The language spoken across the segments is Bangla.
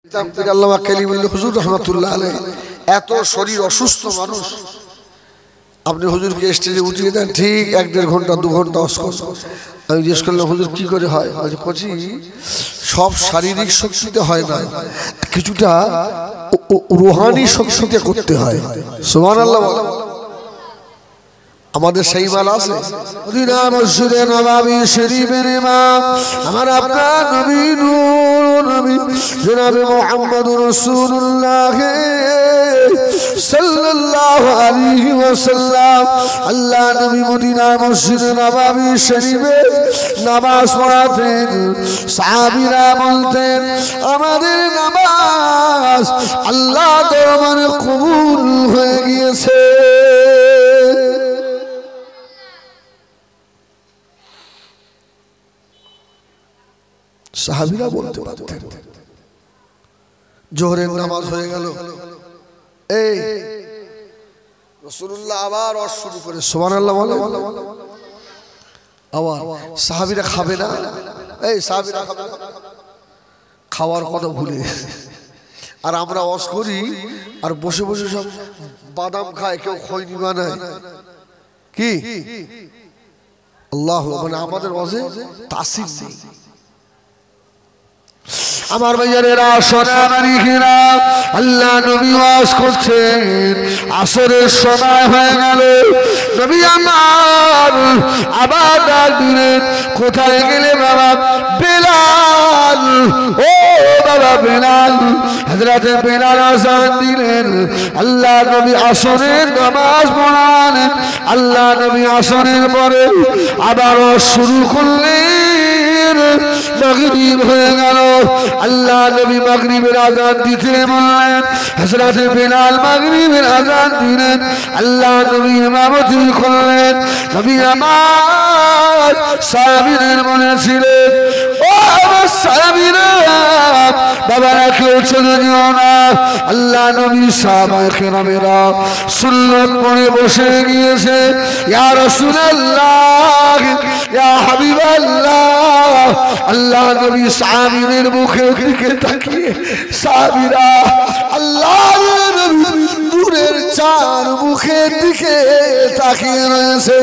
আল্লামা কালিমুল্লাহ হুজুর রাহমাতুল্লাহ আলাইহি এত শরীর অসুস্থ মানুষ, আপনি হুজুরকে স্টেজে উঠিয়ে দেন, ঠিক 1-1.5 ঘন্টা 2 ঘন্টা অস্কর। আমি জিজ্ঞেস করলাম, হুজুর কি করে হয়? বলছি সব শারীরিক শক্তিতে হয় না, কিছুটা রুহানি শক্তিতে করতে হয়। সুবহানাল্লাহ। আমাদের সেই মাল আছে। মদিনা মসজিদে নববী শরীফের ইমাম আমার আপনার নবী নূর নবী জনাবে মুহাম্মদুর রাসূলুল্লাহ সাল্লাল্লাহু আলাইহি ওয়াসাল্লাম আল্লাহ নবী মদিনা মসজিদে নববী শরীফে নামাজ পড়াতেন। সাহাবীরা বলতেন, আমাদের নামাজ আল্লাহ দরবারে কবুল হয়ে গিয়েছে। সাহাবীরা বলতে পারতেন। জোহরের নামাজ হয়ে গেল, এই রাসূলুল্লাহ আবার ওয়াজ শুরু করে সুবহানাল্লাহ বলে, আবার সাহাবীরা খাবে না, এই সাহাবীরা খাবে না, খাওয়ার কথা ভুলে। আর আমরা ওয়াজ করি আর বসে বসে সব বাদাম খায়, কেউ খৈনি বানায়। কি আল্লাহ, মানে আমাদের ওয়াজে তাসির নেই। আমার ভাইয়েরা সোনামানিকেরা, আল্লাহ নবী ওয়াজ করছেন, আসরের সময় হয়ে গেল। নবী আমার আবার ডাক দিলেন, কোথায় গেলে বাবা বেলাল? ও বাবা বেলাল। হযরতে বেলাল আযান দিলেন। আল্লাহ নবী আসরের নামাজ পড়ালেন। আল্লাহ নবী আসরের পরে আবারও শুরু করলেন। মাগরিব হয়ে গেল। আল্লাহ নবী মাগরিবের আযান দিতে বললেন। হযরতে বেলাল মাগরিবের আযান দিলেন। আল্লাহ নবী ইমামতি করলেন। নবী আমার সাহাবীদের বলেছিলেন, ও আমার সাহাবীরা, বাবারা কেউ চলে যেও না। আল্লাহ নবী সাহাবায়ে কেরামেরা সুন্নাত পড়ে বসে গিয়েছে। ইয়া রাসূলুল্লাহ, ইয়া হাবিবাল্লাহ। আল্লাহ নবী সাহাবীদের মুখের দিকে তাকিয়ে, সাহাবীরা আল্লাহর নবী নূরের চার মুখের দিকে তাকিয়ে রয়েছে।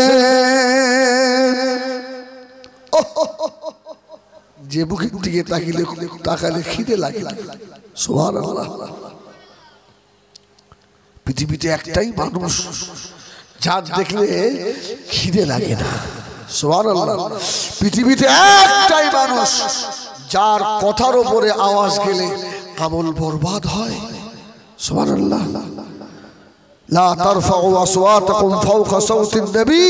যে মুখের দিকে তাকালে খিদে লাগে না। সুবহানাল্লাহ। পৃথিবীতে একটাই মানুষ যার দেখলে খিদে লাগে না। সুবহানাল্লাহ। পৃথিবীতে একটাই মানুষ যার কথার উপরে আওয়াজ গেলে আমল বরবাদ হয়। সুবহানাল্লাহ। লা তারফাউ আসওয়াতাকুম ফাওকা সাওতিন নবী।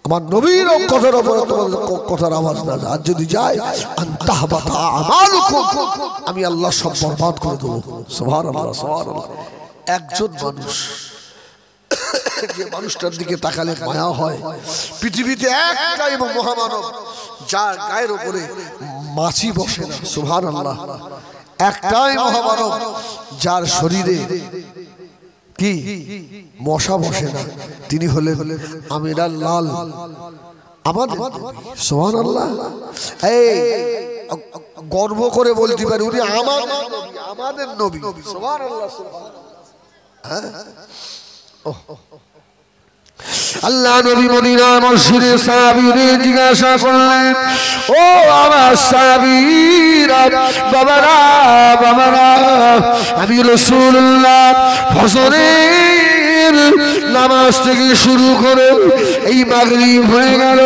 আমার নবীর কথার উপরে তোমাদের কথার আওয়াজ না যায়, আর যদি যায় আনতাহবাতা আমালুকুম, আমি আল্লাহ সব বরবাদ করে দেব। সুবহানাল্লাহ, সুবহানাল্লাহ। একজন মানুষ, যে মানুষটার দিকে তাকালে মায়া হয়, পৃথিবীতে একটাই মহামানব যার গায়ের উপরে মাছি বসে না। সুবহানাল্লাহ। একটাই মহামানব যার শরীরে কি মশা বসে না, তিনি হলেন আমিরাল লাল আমাদের নবী। সুবহানাল্লাহ। এই গর্ব করে বলতে পারি, উনি আমাদের নবী। সুবহানাল্লাহ, সুবহানাল্লাহ। আল্লাহ নবী মদিনা মসজিদে সাহাবীদের জিজ্ঞাসা করলেন, ও আমার সাহাবীরা, বাবারা বাবারা, আমি রাসূলুল্লাহ ফজরের নামাজ থেকে শুরু করে এই মাগরিব হয়ে গেল,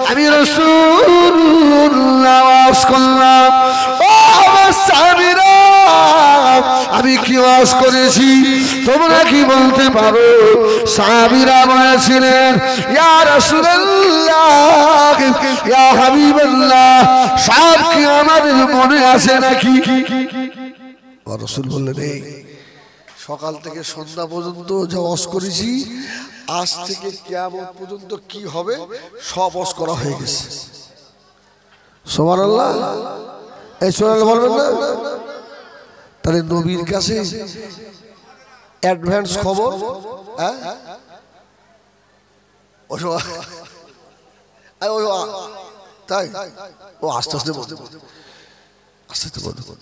আমি রাসূলুল্লাহ ওয়াজ করলাম। ও আমার সাহাবীরা, আমি কি ওয়াজ করেছি তোমরা কি বলতে পারো? সাহাবীরা বলেছিলেন, ইয়া রাসূলুল্লাহ, ইয়া হাবিবাল্লাহ, সব কি আমাদের মনে আছে নাকি? রাসূল বললেন, এই সকাল থেকে সন্ধ্যা পর্যন্ত যা ওয়াজ করেছি, আজ থেকে কিয়ামত পর্যন্ত কি হবে সব ওয়াজ করা হয়ে গেছে। সুবহানাল্লাহ। এই সুবহানাল্লাহ বলবেন না? তাহলে নবীর কাছে অ্যাডভান্স খবর। তাই ও আস্তে আস্তে বলতে, আস্তে তো বলুন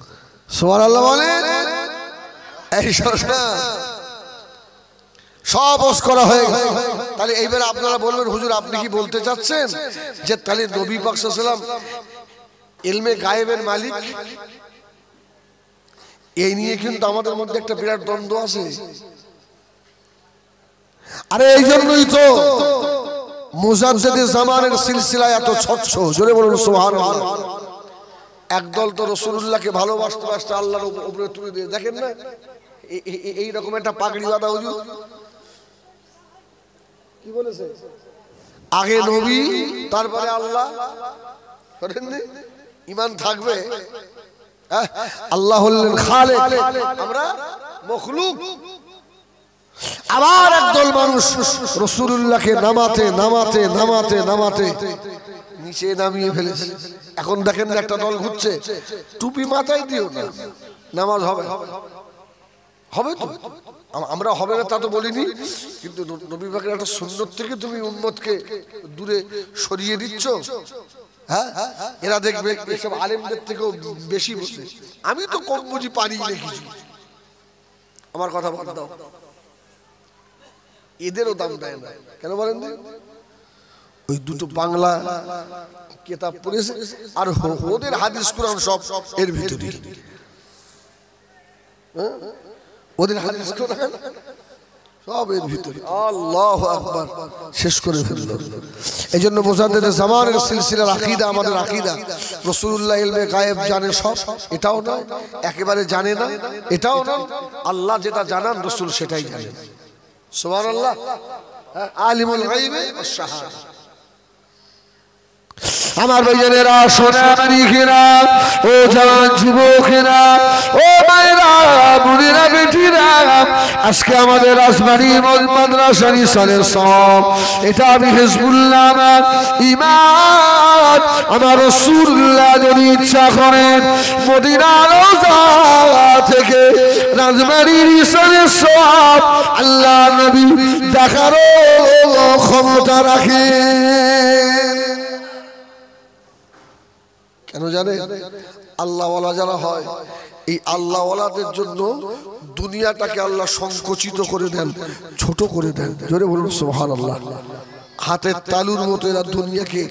সুবহানাল্লাহ বলেন। এই সব ওস করা হয়ে গেছে। তাহলে এইবার আপনারা বলবেন হুজুর আপনি কি বলতে চাচ্ছেন যে তাহলে নবী পাক সাল্লাল্লাহু আলাইহি ওয়াসাল্লাম ইলমে গায়েবের মালিক? এই নিয়ে কিন্তু আমাদের মধ্যে একটা বিরাট দ্বন্দ্ব আছে। আরে এই জন্যই তো মুজাদ্দিদে জামানের সিলসিলা এত স্বচ্ছ, জোরে বলুন সুবহানাল্লাহ। একদল তো রাসূলুল্লাহকে ভালোবাসতে বাসতে আল্লাহর উপরে তুলে দিয়ে, দেখেন না এই রকম একটা পাগড়ি বাঁধা হুজুর কি বলেছে, আগে নবী তারপরে আল্লাহ। ঈমান থাকবে, আল্লাহ হলেন খালেক, আমরা মখলুক। আবার একদল মানুষ রাসূলুল্লাহকে নামাতে নামাতে নামাতে নামাতে নিচে নামিয়ে ফেলেছে। এখন দেখেন না একটা দল ঘুরছে, টুপি মাথায় দিও না নামাজ হবে, হবে তো, আমরা হবে না তা তো বলিনি, কিন্তু নবী পাকের একটা সুন্নত থেকে তুমি উম্মতকে দূরে সরিয়ে দিচ্ছ। হ্যাঁ, এরা দেখবে এসব আলেমদের থেকেও বেশি বলছে, আমি তো কম বুঝি পারি না কিছু, আমার কথা বাদ দাও। এদেরও দাম দেয় না কেন বলেন? ওই দুটো বাংলা কিতাব পড়েছে আর ওদের হাদিস কোরআন সব এর ভিতরে, ওদের হাদিস কোরআন সব এর ভিতরে। আল্লাহু আকবার, শেষ করে ফেলল। এই জন্য মুজাদ্দিদে জামানের সিলসিলার আকীদা আমাদের আকীদা, রাসূলুল্লাহ ইলমে গায়েব জানে সব, এটাও নয়, একেবারে জানে না এটাও নয়, আল্লাহ যেটা জানান রাসূল সেটাই জানেন। সুবহানাল্লাহ, আলিমুল গায়বি ওয়াস শাহাদা। আমার ভাইজানেরা, সোনামানিকেরা, ও জওয়ান যুবকেরা, ও মায়েরা, বুড়িরা, বেটিরা, আজকে আমাদের রাজবাড়ী মাদ্রাসা নিসানের সব, এটা আমি হিজবুল্লাহ, আমার ঈমান, আমার রাসূলুল্লাহ যদি ইচ্ছা করেন মদিনার রওজা থেকে রাজবাড়ী নিসানের সব আল্লাহ নবী দেখারও ক্ষমতা রাখেন। কেন জানে? আল্লাহওয়ালা যারা হয়, এই আল্লাহওয়ালাদের জন্য দুনিয়াটাকে আল্লাহ সংকুচিত করে দেন, ছোট করে দেন। জোরে বলুন সুবহানাল্লাহ। হাতের তালুর মতো এরা দুনিয়াকে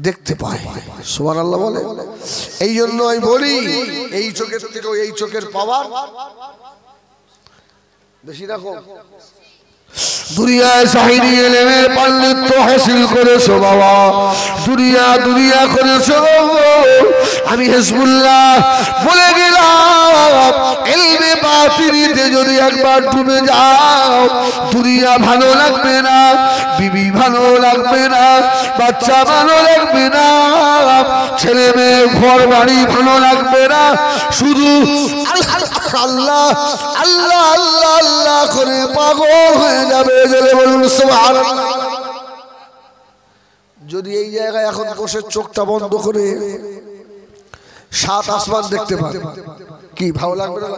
দেখতে পায়। সুবহানাল্লাহ বলে। এই জন্য আমি বলি এই চোখের থেকেও এই চোখের পাওয়ার বেশি রাখো। দুনিয়ায় সাহিরি এলেমের পাণ্ডিত্য হাসিল করেছো বাবা, দুনিয়া করেছো। আমি হিজবুল্লাহ বলে গেলাম, ইলমে বাতিনিতে যদি একবার ডুবে যাও, দুনিয়া ভালো লাগবে না, বিবি ভালো লাগবে না, বাচ্চা ভালো লাগবে না, ছেলে মেয়ে ঘর বাড়ি ভালো লাগবে না, শুধু আল্লাহ আল্লাহ আল্লাহ আল্লাহ আল্লাহ করে পাগল হয়ে যাবে। বলুন সুবহানাল্লাহ। যদি এই জায়গায় এখন বসে চোখটা বন্ধ করে সাত আসমান দেখতে পান, কি ভালো লাগবে না?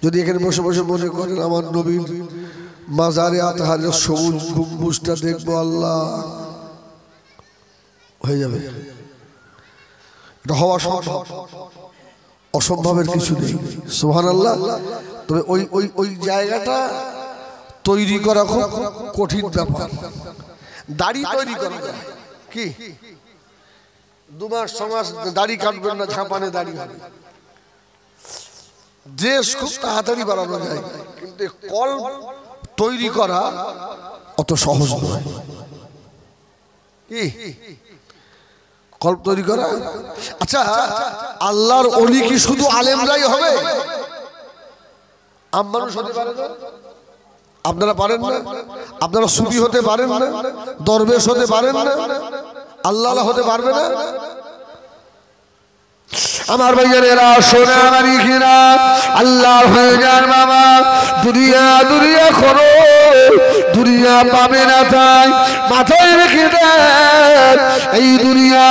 যদি এখানে বসে বসে মনে করেন আমার নবীর মাজারে আতহারের সবুজ গম্বুজটা দেখবো, আল্লাহ, হয়ে যাবে। এটা হওয়া সম্ভব, অসম্ভবের কিছু নেই। সুবহানাল্লাহ। তবে ওই জায়গাটা তৈরি করা খুব কঠিন ব্যাপার। দাড়ি তৈরি করা যায় কি, 2 মাস 6 মাস দাড়ি কাটবেন না, ঝাঁপানে দাড়ি হবে। ড্রেস খুব তাড়াতাড়ি বানানো যায়, কিন্তু কল তৈরি করা অত সহজ নয়। কি কল্প তৈরি করা? আচ্ছা, আল্লাহর ওলি কি শুধু আলেমরাই হবে? আম মানুষ হতে পারে না? আপনারা পারেন না? আপনারা সুফি হতে পারেন না? দরবেশ হতে পারেন না? আল্লাহ হতে পারবে না? আমার ভাইয়েরা, সোনামানিকেরা, আল্লাহ হয়ে যান বাবা। দুনিয়া করো, দুনিয়া পাবে না, তাই মাথায় রেখে দেন এই দুনিয়া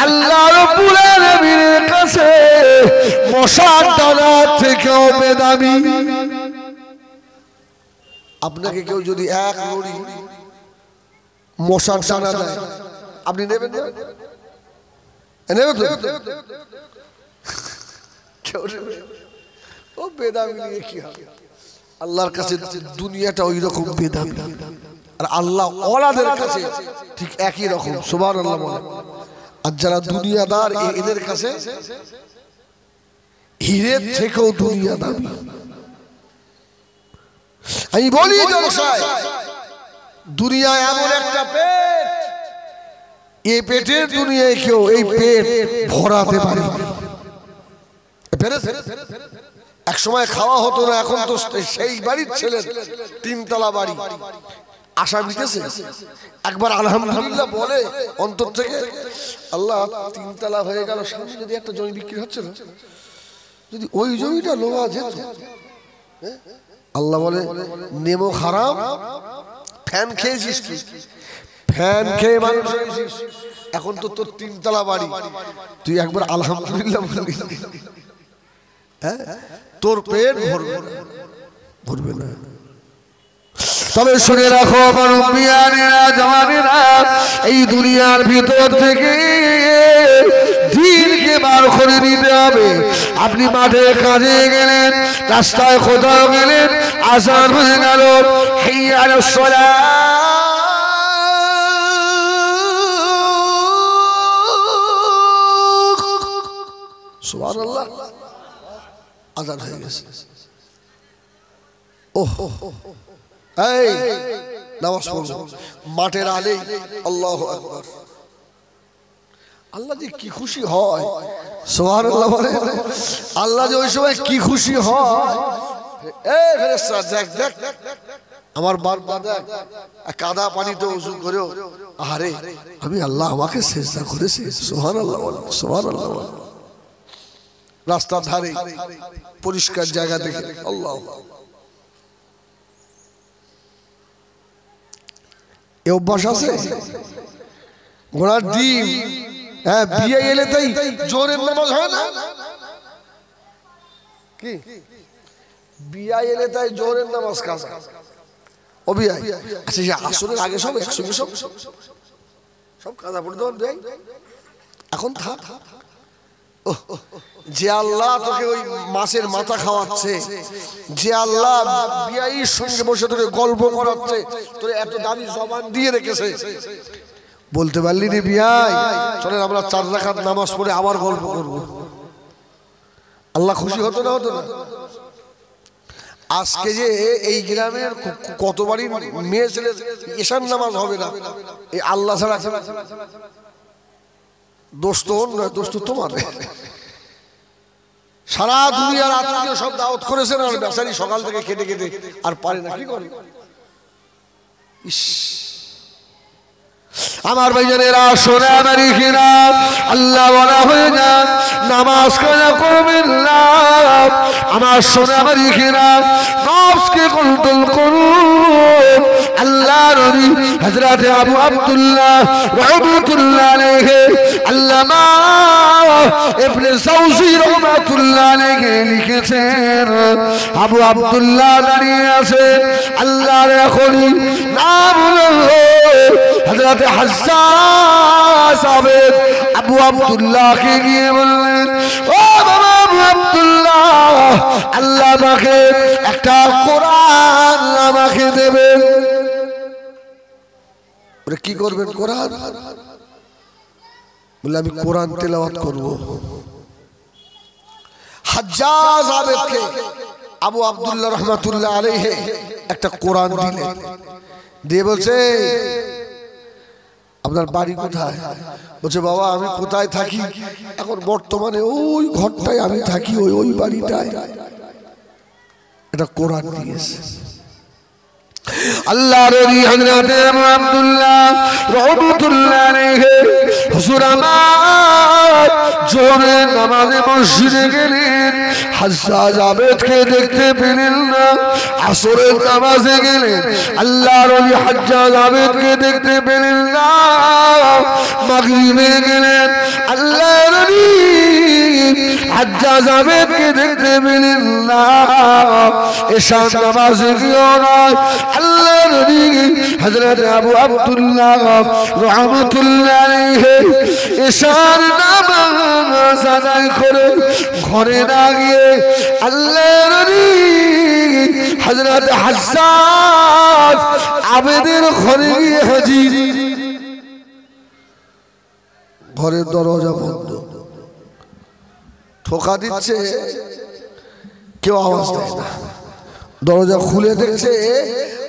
আল্লাহ রাব্বুল আলামিনের কাছে মশার দানার থেকেও বেদামি। আপনাকে কেউ যদি এক লড়ি মশার দানা দেয়, আপনি নেবেন না? নেবে তো ও বেদামি নিয়ে কি হবে? আল্লাহর কাছে দুনিয়াটা ওই রকম বেদামি, আর আল্লাহ ওয়ালাদের কাছে ঠিক একই রকম। সুবহানাল্লাহ বলেন। আর যারা দুনিয়াদার এদের কাছে হীরের থেকেও দুনিয়া দামি। আমি বলি জলসায়, দুনিয়া এমন একটা পেট, এই পেটের দুনিয়ায় কেউ এই পেট ভরাতে পারে না। এক সময় খাওয়া হতো না, এখন তো সেই বাড়ির ছেলে তিনতলা বাড়ি, আশা মিটেছে। একবার আলহামদুলিল্লাহ বলে অন্তর থেকে, আল্লাহ তিনতলা হয়ে গেল, সামনে যদি একটা জমি বিক্রি হচ্ছে না, যদি ওই জমিটা লোয়া যেত। আল্লাহ বলে নেমো হারাম, ফ্যান খেয়েছিস তুই, ফ্যান খেয়ে মানুষ হয়েছিস, এখন তো তোর তিনতলা বাড়ি, তুই একবার আলহামদুলিল্লাহ বলবি, হ্যাঁ তোর পেট ভরবে না, ভরবে না। তবে শুনে রাখো মুরব্বিয়ানেরা, জওয়ানেরা, এই দুনিয়ার ভিতর থেকে দিনকে বার করে নিতে হবে। আপনি মাঠে কাজে গেলেন, রাস্তায় কোথাও গেলেন, আযান হয়ে গেল, হাইয়া আলাস সালাহ, সুবহানাল্লাহ, আযান হয়ে গেছে। ওহ এই নামাজ পড়ব মাঠের আলে, আল্লাহু আকবার। আল্লাহ যে কি খুশি হয়, সুবহানাল্লাহ বলে, আল্লাহ যে ওই সময় কি খুশি হয়। এই ফেরেশতা দেখ দেখ আমার বান্দা দেখ, কাদা পানিতে ওযু করেও আরে আমি আল্লাহ আমাকে সিজদা করেছি। সুবহানাল্লাহ বলে, সুবহানাল্লাহ বলে। রাস্তার ধারে পরিষ্কার জায়গা দেখে আল্লাহ, এ অভ্যাস আছে ঘোড়ার ডিম, হ্যাঁ বিয়ে এলে তাই জোরের নামাজ হয় না কি? বিয়ে এলে তাই জোরের নামাজ কাজা ও বিয়ে। আচ্ছা সে আসরের আগে সব একসঙ্গে সব কাজা পড়ে দেওয়ার দেয়। এখন থাক, যে আল্লাহ তোকে ওই মাছের মাথা খাওয়াচ্ছে, যে আল্লাহ বিয়ের সঙ্গে বসে তোকে গল্প করাচ্ছে, তোর এত দামি জবান দিয়ে রেখেছে, বলতে পারলি রে বিয়াই চলেন আমরা 4 রাকাত নামাজ পড়ে আবার গল্প করব, আল্লাহ খুশি হতো না? হতো না? আজকে যে এই গ্রামের কত বাড়ি মেয়ে ছেলে ঈশান নামাজ হবে না, এই আল্লাহ ছাড়া। দোষ তো ওর নয়, দোষ তো তোমার। সারা দুনিয়ার আত্মীয় সব দাওয়াত করেছেন, আর বেচারি সকাল থেকে খেটে খেটে আর পারে না, কি করে? ইস আমার ভাইজানেরা, সোনা মারিকিনা, আল্লাহ বলা হয়ে যান নামাজ কাজা করবেন না। আমার সোনা মারিকিনা, নফসকে কন্ট্রোল করুন। আল্লাহ নবী হযরত আবু আব্দুল্লাহ রাহমাতুল্লাহ আলাইহি, আল্লামা ইবনে সাউসি রাহমাতুল্লাহ আলাইহি লিখেছেন, আবু আব্দুল্লাহ দাঁড়িয়ে আছেন, আল্লাহর খলি নাম হলো হযরত হাসাস আবেদ আবু আব্দুল্লাহকে গিয়ে বললেন, ও বাবা আবু আব্দুল্লাহ, আল্লাহ আমাকে একটা কোরআন আমাকে দেবেন। বলে কি করবেন? কোরআন? বলে আমি কোরআন তেলাওয়াত করব। হাজ্জাজ আবেদকে আবু আব্দুল্লাহ রহমাতুল্লাহ আলাইহি একটা কোরআন দিলেন, দিয়ে বলছে আপনার বাড়ি কোথায়? বলছে বাবা আমি কোথায় থাকি, এখন বর্তমানে ওই ঘরটায় আমি থাকি, ওই বাড়িটায়। এটা কোরআন দিয়েছে। আল্লাহর নবী হযরত আবু আব্দুল্লাহ রাহমাতুল্লাহ আলাইহি হুজুর আমার জোহরে নামাজে মসজিদে গেলেন, হাজ্জাজ আবেদকে দেখতে পেলেন না। আসরের নামাজে গেলেন, আল্লাহর নবী হাজ্জাজ আবেদকে দেখতে পেলেন না। মাগরিবে গেলেন, আল্লাহর নবী হাজ্জাজ আবেদকে দেখতে পেলেন না, এশার নামাজে গিয়েও নয়। আল্লাহ নবী হযরত আবু আব্দুল্লাহ রাহমাতুল্লাহ আলাইহি এশার নামাজ আদায় করে ঘরে না গিয়ে আল্লাহ নবী হযরত হাজ্জাজ আবেদের ঘরে গিয়ে হাজির। ঘরের দরজা বন্ধ, ঠোকা দিচ্ছে, কেউ আওয়াজ দেয় না। দরজা খুলে দেখছে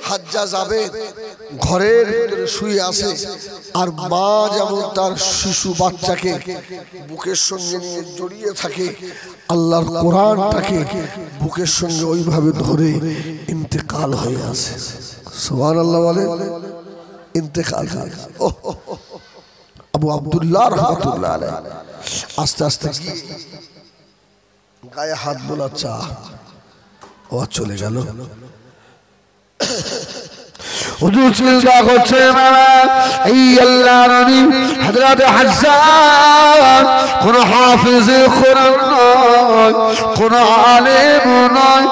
হাজ্জাজ আবেদ ঘরের ভিতরে শুয়ে আছে, আর মা যেমন তার শিশু বাচ্চাকে বুকের সঙ্গে নিয়ে জড়িয়ে থাকে, আল্লাহর কোরআনটাকে বুকের সঙ্গে ওইভাবে ধরে ইন্তেকাল হয়ে আছে। সুবহানাল্লাহ বলে, ইন্তেকাল হয়ে গেছে। আবু আব্দুল্লাহ রাহমাতুল্লাহ আলাইহি আস্তে আস্তে গায়ে হাত বোলাচ্ছা ও চলে গেল। হুজুর চিন্তা করছে এই আল্লাহর নবী হযরত হাজ্জাজ কোন হাফেজে কোরআন নয়, কোন আলেম নয়,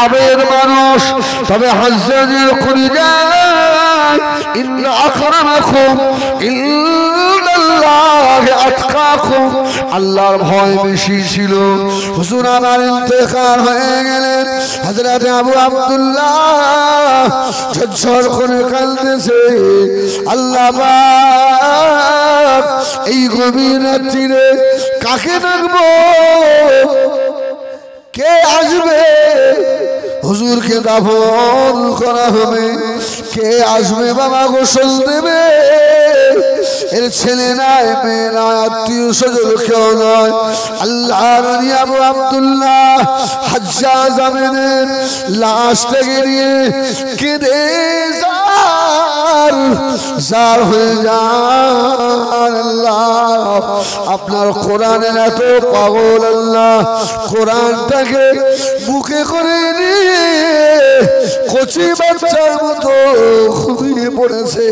আবেদ মানুষ। তবে হাজ্জাজের কলিজায় ইন্না আকরামাকুম ইনদাল্লাহি আতকাকুম, আল্লাহর ভয় বেশি ছিল। হুজুর আমার ইন্তেকাল হয়ে গেলেন। হযরত আবু আব্দুল্লাহ ঝরঝর করে কাঁদতেছে। আল্লাহ পাক এই গভীর রাত্রিরে কাকে ডাকবো, কে আসবে? হুজুরকে দাফন করা হবে, কে আসবে বাবা গোসল দেবে? এর ছেলে নাই, মেয়ে নাই, আত্মীয় স্বজন কেউ নয়। আল্লাহর নবী আবু আব্দুল্লাহ হাজ্জাজ আবেদের লাশটাকে নিয়ে কেঁদে জার হয়ে যান। আল্লাহ আপনার কোরআনের এত পাগল, আল্লাহ কোরআনটাকে বুকে করে নিয়ে কচি বাচ্চার মতো ঘুমিয়ে পড়েছে।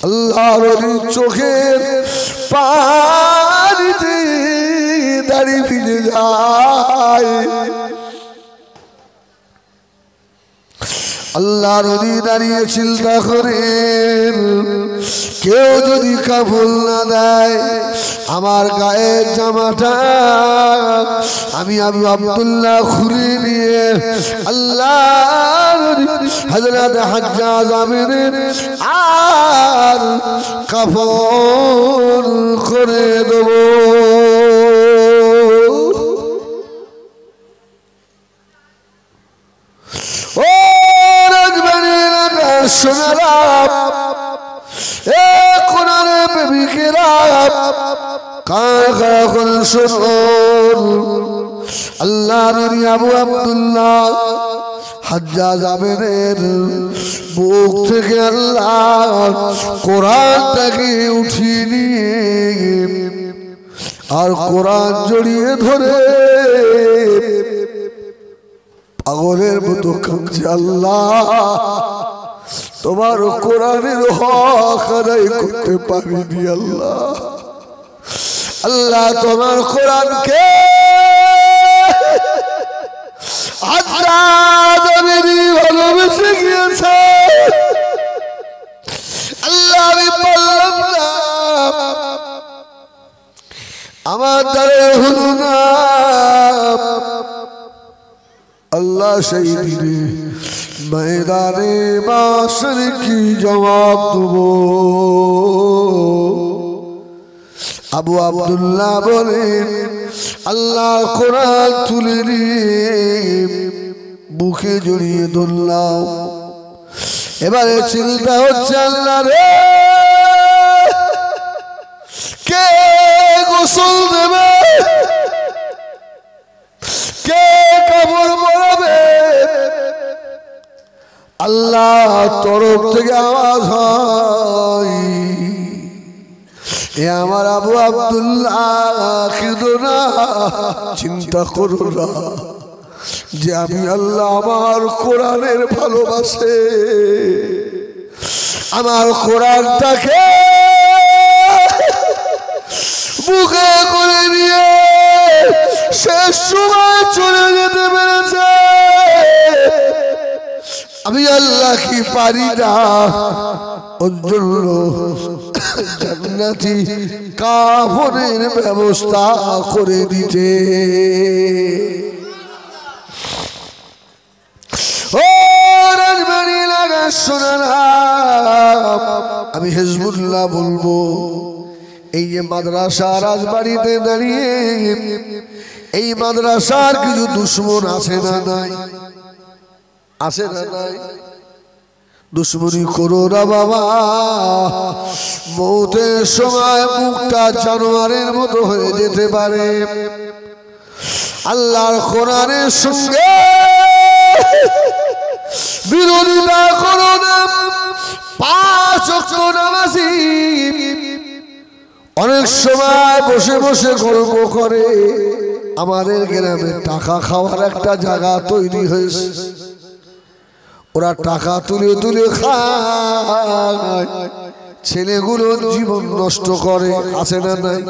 আল্লাহর চোখের পানিতে দাঁড়িয়ে ফিরে যায়। আল্লাহর নবী দাঁড়িয়ে চিন্তা করেন, কেউ যদি কাফন না দেয় আমার গায়ের জামাটা আমি আবু আব্দুল্লাহ খুলে নিয়ে আল্লাহর হযরত হাজ্জাজ আবেদের আর কাফন করে দেব। সোনারা এ কোরআনের প্রেমিকেরা কাকা করে শুনুন। আল্লাহর নবী আবু আব্দুল্লাহ হাজ্জাজ আবেদের বুক থেকে আল্লাহ কোরআনটাকে উঠিয়ে নিয়ে আর কোরআন জড়িয়ে ধরে পাগলের মতো কাঁদছে। আল্লাহ তোমার কোরআনের হক আদায় করতে পারিনি। আল্লাহ আল্লাহ তোমার কোরআনকে ভালোবেসে গিয়েছে। আল্লাহ আমি বললাম না, আমার দ্বারা হলো না। আল্লাহ সেই দিনে ময়দানে মাশর কি জবাব দেবো। আবু আব্দুল্লাহ বলেন আল্লাহ কোরআন তুলে নিয়ে বুকে জড়িয়ে ধরলাম। এবারে চিন্তা হচ্ছে আল্লাহ রে কে গোসল দেবে, কে কাপড় পরাবে? আল্লাহ তরফ থেকে আওয়াজ হয়, এ আমার আবু আব্দুল্লাহ কেঁদো না, চিন্তা করো না যে আমি আল্লাহ আমার কোরআনের ভালোবাসে, আমার কোরআনটাকে আমি আল্লাহ কি পারি না ওর জন্য জান্নাতি কাফনের ব্যবস্থা করে দিতে। ও রাজবাড়ি লাগা শোনারা, আমি হিজবুল্লাহ বলবো, এই যে মাদ্রাসা রাজবাড়িতে দাঁড়িয়ে এই মাদ্রাসার কিছু দুশ্মন আছে না নাই? আছে না নাই? দুশ্মনী করো না বাবা, মৌতের সময় মুখটা জানোয়ারের মতো হয়ে যেতে পারে। আল্লাহর কোরআনের সঙ্গে বিরোধিতা করো না। 5 ওয়াক্ত নামাজি অনেক সময় বসে বসে গল্প করে, আমাদের গ্রামে টাকা খাওয়ার একটা জায়গা তৈরি হয়েছে, ওরা টাকা তুলে তুলে খায়, ছেলেগুলোর জীবন নষ্ট করে। আছে না নাই?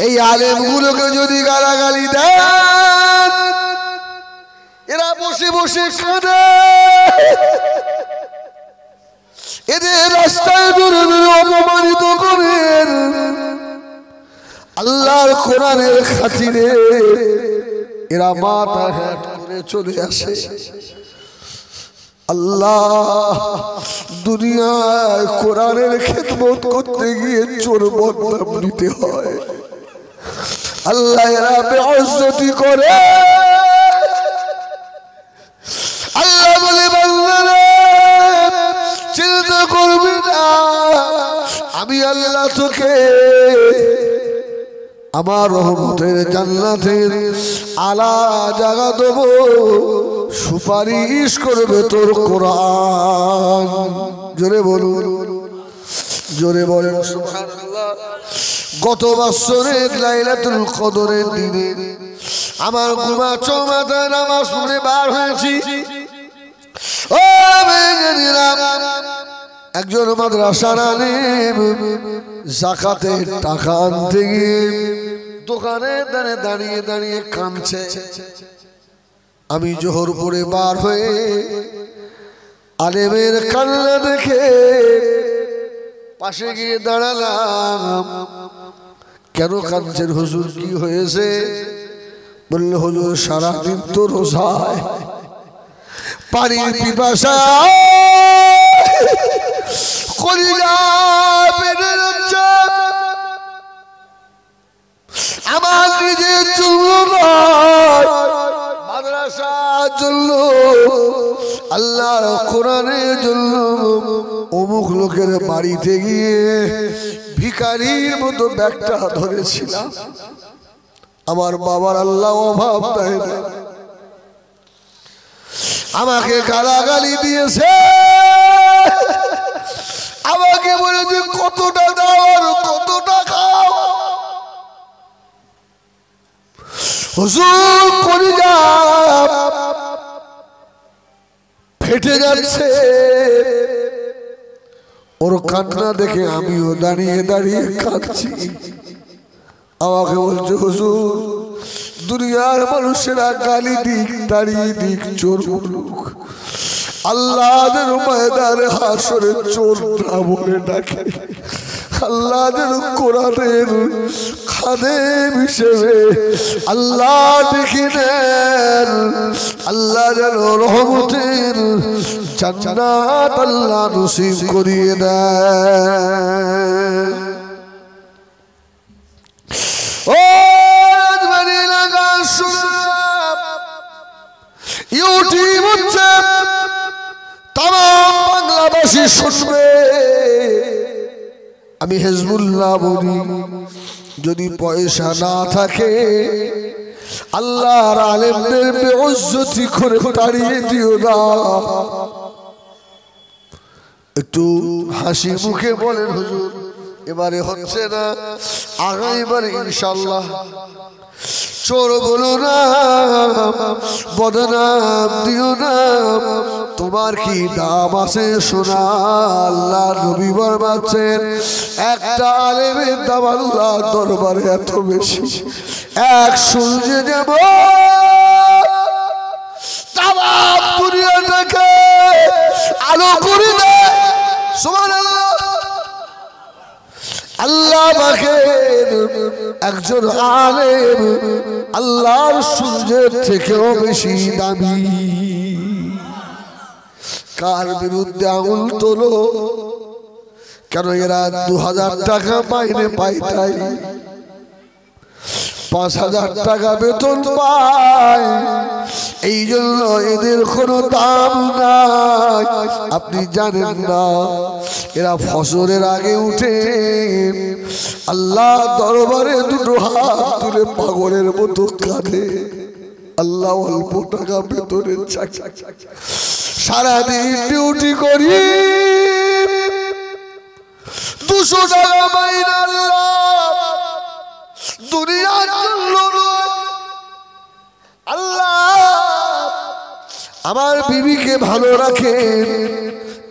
এই আলেমগুলোকে যদি গালাগালি দেন, এরা বসে বসে কাঁদে, এদের রাস্তায় দূরে দূরে অপমানিত করেন। আল্লাহর কোরআনের খাতিরে এরা মাথা হেঁট করে চলে আসে। আল্লাহ দুনিয়ায় কোরআনের খেদমত করতে গিয়ে চোর বদনাম নিতে হয়। আল্লাহ এরা বেইজ্জতি করে। আল্লাহ বলে বান্দারা চিন্তা করবি না, আমি আল্লাহ তোকে আমার রহমতের জান্নাতের আলা জায়গা দেব, সুপারিশ করবে তোর কোরআন। জোরে বলুন, জোরে বলেন সুবহানাল্লাহ। গত বছরের লাইলাতুল কদরের দিনে আমার গুমা চৌমাথায় নামাজ পড়ে বার হয়েছি। ও মেয়েরা, একজন মাদ্রাসার আলেম যাকাতের টাকা আনতে গিয়ে দোকানে দাঁড়িয়ে দাঁড়িয়ে কাঁদছে। আমি জোহর পড়ে বার হয়ে আলেমের কান্না দেখে পাশে গিয়ে দাঁড়ালাম। কেন কাঁদছেন হুজুর, কি হয়েছে? বললে হুজুর সারাদিন তো রোজায়, পানির পিপাসা কলিজা বেড়ে যাচ্ছে, আমার নিজের জন্য নয়, মাদ্রাসার জন্য, আল্লাহর কোরআনের জন্য অমুক লোকের বাড়িতে গিয়ে ভিখারির মতো ব্যাগটা ধরেছিলাম। আমার বাবার আল্লাহ অভাব দেয় না, আমাকে গালাগালি দিয়েছে, আমাকে বলেছে কতটা দাও আর কতটা খাও। হুজুর কলিজা ফেটে যাচ্ছে, ওর কান্না দেখে আমিও দাঁড়িয়ে দাঁড়িয়ে কাঁদছি। আমাকে বলছে হুজুর দুনিয়ার মানুষেরা গালি দিক, দাঁড়িয়ে দিক, চোর বলুক, আল্লাহর ময়দানে হাসরে চোর না বলে ডাকে। আল্লাহর কোরআনের খাদেম হিসেবে আল্লাহ দেখে নেন, আল্লাহ যেন রহমতের জান্নাত আল্লাহ নসিব করিয়ে দেন। ও রাজবাড়ি লাগা ইউটিউব হচ্ছে, তাম বাংলাদেশি শুনবে। আমি হিজবুল্লাহ বলি, যদি পয়সা না থাকে আল্লাহর আলেমদের বেইজ্জতি করে তাড়িয়ে দিও না। একটু হাসি মুখে বলেন হুজুর এবারে হচ্ছে না, আগামীবার ইনশাআল্লাহ। চোর বলো না, বদনাম দিও না, তোমার কি দাম আছে সোনা? আল্লাহ নবী বলছেন একটা আলেমের দাম আল্লাহ দরবারে এত বেশি, এক সূর্য যেমন তাম দুনিয়াটাকে আলো করে দেয়। সুবহানাল্লাহ। আল্লাহ পাকের একজন আলেম আল্লাহর সূর্যের থেকেও বেশি দামি। কার বিরুদ্ধে আঙুল তোলো? কেন এরা 2000 টাকা মাইনে পায়, তাই 5000 টাকা বেতন পায়, এই জন্য এদের কোনো দাম নাই। আপনি জানেন না এরা ফজরের আগে উঠে আল্লাহ দরবারে দুটো হাত তুলে পাগলের মতো কাঁদে। আল্লাহ অল্প টাকা বেতনের চাকরি, সারাদিন ডিউটি করি, 200 টাকা মাইনে দুনিয়ার জন্য। আল্লাহ আমার বিবিকে ভালো রাখেন,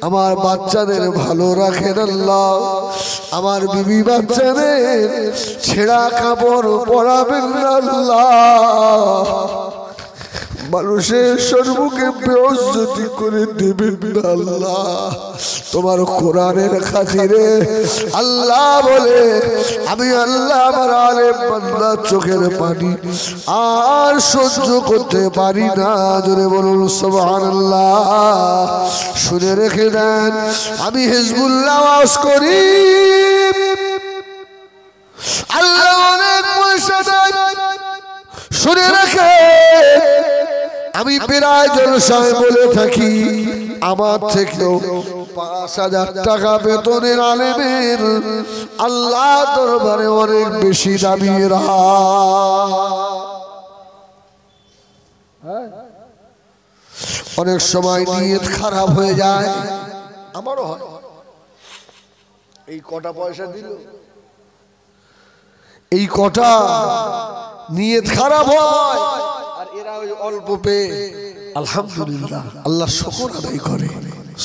আমার বাচ্চাদের ভালো রাখেন। আল্লাহ আমার বিবি বাচ্চাদের ছেঁড়া কাপড় পরাবেন। আল্লাহ মানুষের সম্মুখে বেইজ্জতি করে দেবেন না। আল্লাহ তোমার কোরআনের খাতিরে আল্লাহ বলে আমি আল্লাহ আমার আলেম বান্দার চোখের পানি আর সহ্য করতে পারি না। জোরে বলুন সুবহানাল্লাহ। শুনে রেখে দেন, আমি হিজবুল্লাহ ওয়াজ করি, আল্লাহ অনেক পয়সা দেয়। শুনে রেখে আমি প্রায় জলসায় বলে থাকি, আমার থেকেও 5000 টাকা বেতনের আলেমের আল্লাহ দরবারে অনেক বেশি দামি। অনেক সময় নিয়ত খারাপ হয়ে যায়, আমারও হয়। এই কটা পয়সা দিল, এই কটা নিয়ত খারাপ হয়, আর এরা ওই অল্প পেয়ে আলহামদুলিল্লাহ আল্লাহ শুকর আদায় করে।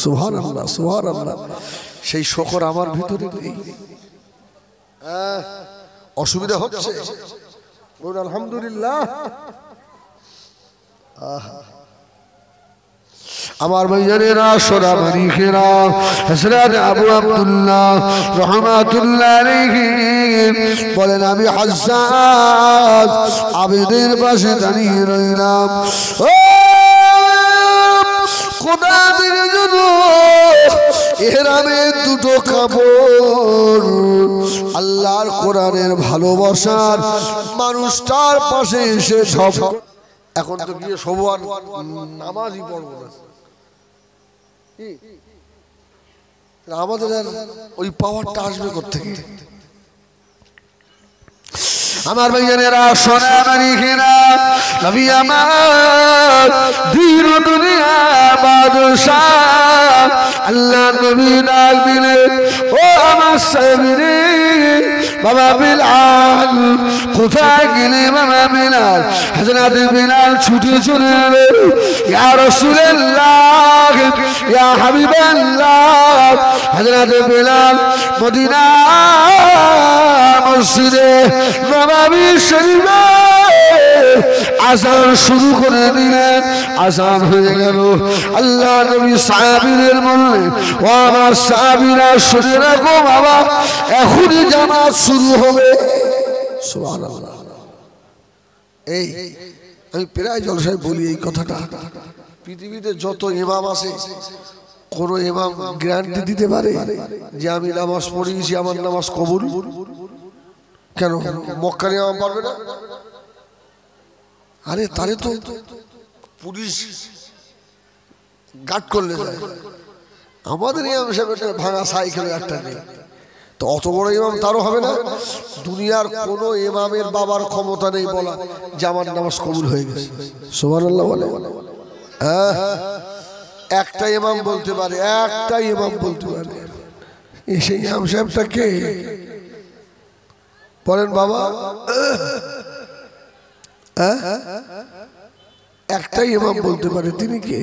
সুবহানাল্লাহ সুবহানাল্লাহ। সেই শুকর আমার ভিতরে নেই। অসুবিধা হচ্ছে, বলুন আলহামদুলিল্লাহ। আমার ভাইজানেরা সোনামানিকেরা, হযরত আবু আব্দুল্লাহ রাহমাতুল্লাহ আলাইহি বলেন, আমি হাজ্জাজ আবেদের পাশে দাঁড়িয়ে রইলাম। ও কোরআনের জন্য ইহরামের দুটো কাপড়, আল্লাহর কোরআনের ভালোবাসার মানুষটার পাশে এসে ঝপ। এখন তো গিয়ে সবার নামাজই পড়ব না, আমাদের ওই পাওয়ারটা আসবে কোত্থেকে? আমার ভাইজানেরা সোনামানিকেরা, নবী আমার দিন দুনিয়া বাদশাহ আল্লাহ নবী ডাক দিলেন, ও আমার সাবিরে বাবা বিলাল, কোথায় গেলে বাবা বিলাল? হযরত বিলাল ছুটে চলে এলেন, ইয়া রাসূলুল্লাহ ইয়া হাবিবাল্লাহ। হযরত বিলাল মদিনা মসজিদে নববী শরীফে আযান শুরু করে দিলেন। আযান হয়ে গেল, আল্লাহ নবী সাহাবীদের বললেন, ও আমার সাহাবীরা শুনে রাখো বাবা, এখনই জামাত শুরু হবে। সুবহানাল্লাহ। এই আমি প্রায় জলসায় বলি এই কথাটা, পৃথিবীতে যত ইমাম আছে কোন ইমাম গ্যারান্টি দিতে পারে যে আমি নামাজ পড়িয়েছি আমার নামাজ কবুল? কেন মক্কার ইমাম পারবে না? আরে তারে তো পুলিশ গার্ড করলে যায়, আমাদের ইমাম সাহেব ভাঙা সাইকেল একটা নেই, তো অত বড় ইমাম তারও হবে না? দুনিয়ার কোন ইমামের বাবার ক্ষমতা নেই বলা যে আমার নামাজ কবুল হয়ে গেছে। সুবহানাল্লাহ বলে। হ্যাঁ, একটা ইমাম বলতে পারে, একটা ইমাম বলতে পারে। সেই ইমাম সাহেবটা কে বলেন বাবা? একটাই ইমাম বলতে পারে, তিনি কে?